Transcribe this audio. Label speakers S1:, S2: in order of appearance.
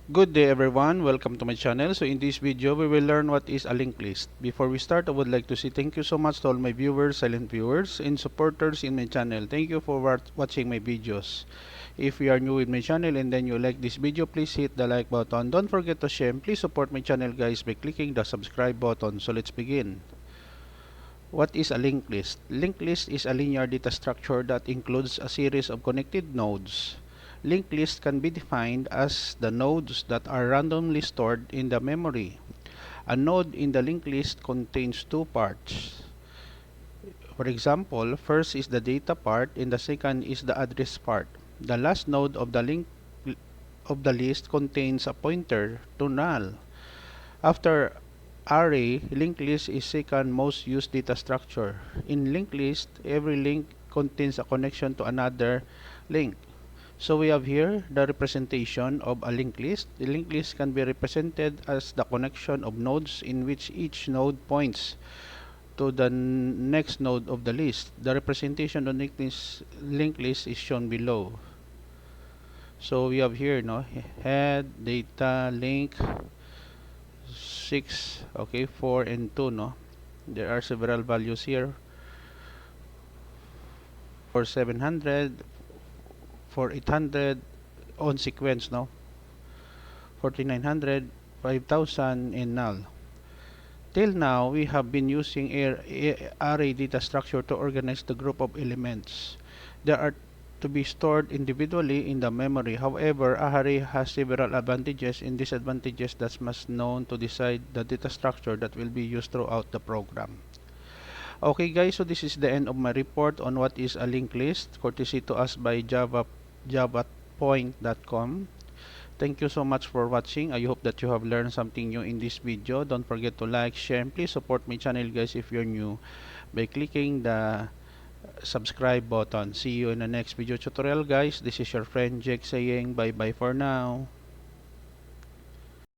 S1: Good day everyone, welcome to my channel. So in this video, we will learn what is a linked list. Before we start, I would like to say thank you so much to all my viewers, silent viewers, and supporters in my channel. Thank you for watching my videos. If you are new with my channel and then you like this video, please hit the like button. Don't forget to share. Please support my channel guys by clicking the subscribe button. So let's begin. What is a linked list? Linked list is a linear data structure that includes a series of connected nodes. Linked list can be defined as the nodes that are randomly stored in the memory. A node in the linked list contains two parts. For example, first is the data part and the second is the address part. The last node of the list contains a pointer to null. After array, linked list is second most used data structure. In linked list, every link contains a connection to another link. So we have here the representation of a linked list. The linked list can be represented as the connection of nodes in which each node points to the next node of the list. The representation of linked list is shown below. So we have here head, data, link, 6, okay, 4 and 2, there are several values here for 700, for 800 on sequence, 4900, 5000 and null. Till now we have been using array data structure to organize the group of elements. They are to be stored individually in the memory. However, a array has several advantages and disadvantages that must known to decide the data structure that will be used throughout the program. Okay guys, so this is the end of my report on what is a linked list, courtesy to us by javapoint.com. Thank you so much for watching. I hope that you have learned something new in this video. Don't forget to like, share, and please support my channel guys if you're new by clicking the subscribe button. See you in the next video tutorial guys. This is your friend Jake saying bye bye for now.